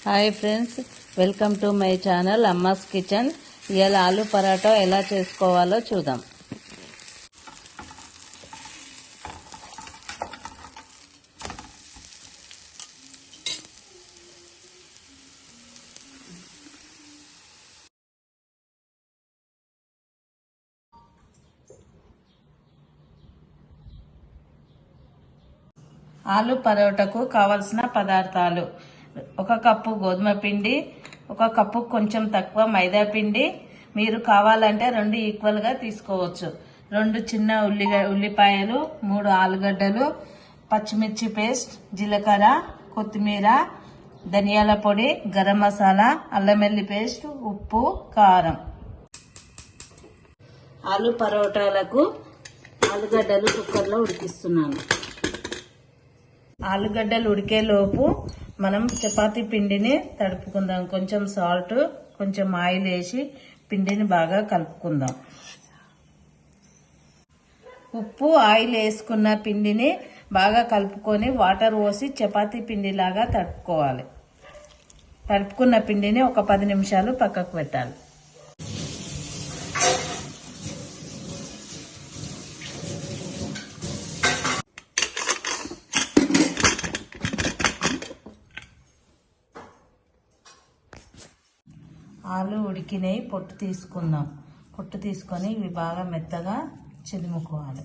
Hi friends, welcome to my channel అమ్మాస్ kitchen. ఇవాళ ఆలు పరాటా ఎలా చేసుకోవాలో చూద్దాం. ఆలు పరోటాకు కావలసిన పదార్థాలు: 1 కప్పు గోధుమ పిండి, 1 కప్పు కొంచెం తక్కువ మైదా పిండి. మీరు కావాలంటే 2 ఈక్వల్గా తీసుకోవచ్చు. 2 చిన్న ఉల్లిపాయలు, 3 ఆలుగడ్డలు, పచ్చిమిర్చి పేస్ట్, జీలకర్ర, కొత్తిమీర, ధనియాల పొడి, గరం మసాలా, అల్లం వెల్లుల్లి పేస్ట్, ఉప్పు, కారం. ఆలు పరోటాలకు ఆలుగడ్డలు కుక్కర్లో ఉడికిస్తున్నాను. ఆలుగడ్డలు ఉడికేలోపు మనం చపాతీ పిండిని తడుపుకుందాం. కొంచెం సాల్ట్, కొంచెం ఆయిల్ వేసి పిండిని బాగా కలుపుకుందాం. ఉప్పు, ఆయిల్ వేసుకున్న పిండిని బాగా కలుపుకొని వాటర్ పోసి చపాతీ పిండిలాగా తడుపుకోవాలి. తడుపుకున్న పిండిని ఒక 10 నిమిషాలు పక్కకు పెట్టాలి. ఆలు ఉడికినవి పొట్టు తీసుకుందాం. పొట్టు తీసుకొని ఇవి బాగా మెత్తగా చిదుముకోవాలి.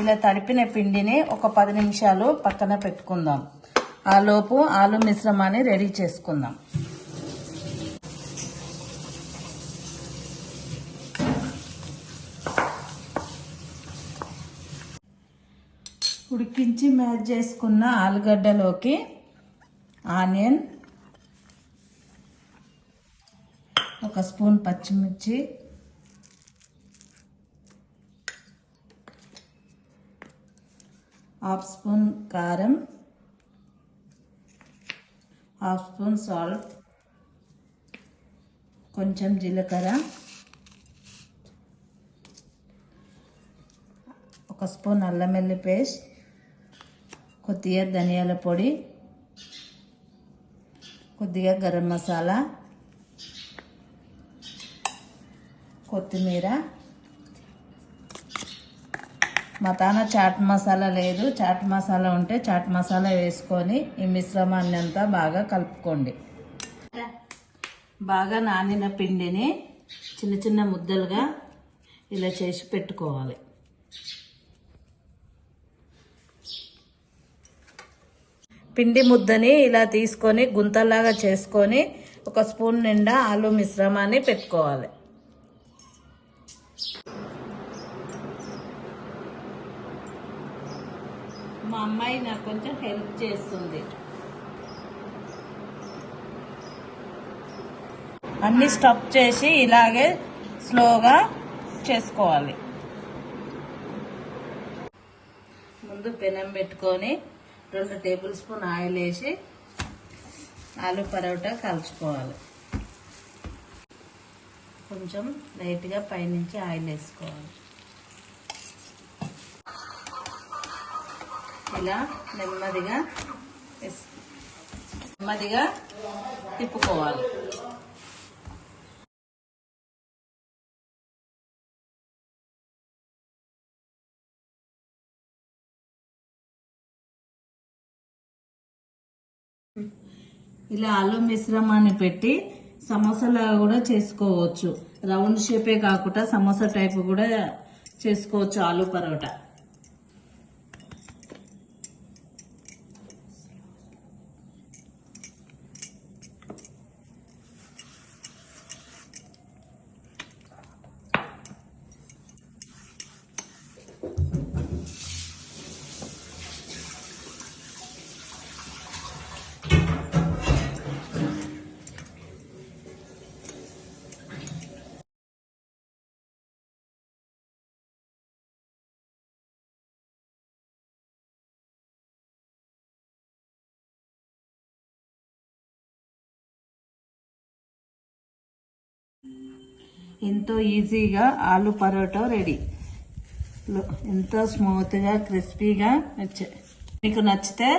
ఇలా తడిపిన పిండిని ఒక 10 నిమిషాలు పక్కన పెట్టుకుందాం. ఆలోపు ఆలు మిశ్రమాన్ని రెడీ చేసుకుందాం. ఉడికించి మ్యాష్ చేసుకున్న ఆలుగడ్డలోకి ఆనియన్, 1 స్పూన్ పచ్చిమిర్చి, 1/2 స్పూన్ కారం, 1/2 స్పూన్ సాల్ట్, కొంచెం జీలకర్ర, 1 స్పూన్ అల్లం వెల్లుల్లి పేస్ట్, కొద్దిగా ధనియాల పొడి, కొద్దిగా గరం మసాలా, కొత్తిమీర. మతాన చాట్ మసాలా లేదు. చాట్ మసాలా ఉంటే చాట్ మసాలా వేసుకొని ఈ మిశ్రమాన్ని అంతా బాగా కలుపుకోండి. బాగా నానిన పిండిని చిన్న చిన్న ముద్దలుగా ఇలా చేసి పెట్టుకోవాలి. పిండి ముద్దని ఇలా తీసుకొని గుంతలాగా చేసుకొని 1 స్పూన్ నిండా ఆలు మిశ్రమాన్ని పెట్టుకోవాలి. మా అమ్మాయి నాకు కొంచెం హెల్ప్ చేస్తుంది. అన్ని స్టఫ్ చేసి ఇలాగే స్లోగా చేసుకోవాలి. ముందు పెనం పెట్టుకొని 2 టేబుల్ స్పూన్ ఆయిల్ వేసి ఆలు పరోటా కాల్చుకోవాలి. కొంచెం లైట్గా పైనుంచి ఆయిల్ వేసుకోవాలి. ఇలా నెమ్మదిగా తిప్పుకోవాలి. ఇలా ఆలు మిశ్రమాన్ని పెట్టి సమోసాలాగా కూడా చేసుకోవచ్చు. రౌండ్ షేపే కాకుండా సమోసా టైప్ కూడా చేసుకోవచ్చు ఆలు పరోటా. ఎంతో ఈజీగా ఆలు పరోటా రెడీ. ఎంతో స్మూత్గా క్రిస్పీగా వచ్చాయి. మీకు నచ్చితే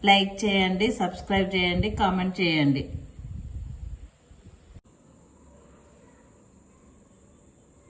లైక్ చేయండి, సబ్స్క్రైబ్ చేయండి, కామెంట్ చేయండి.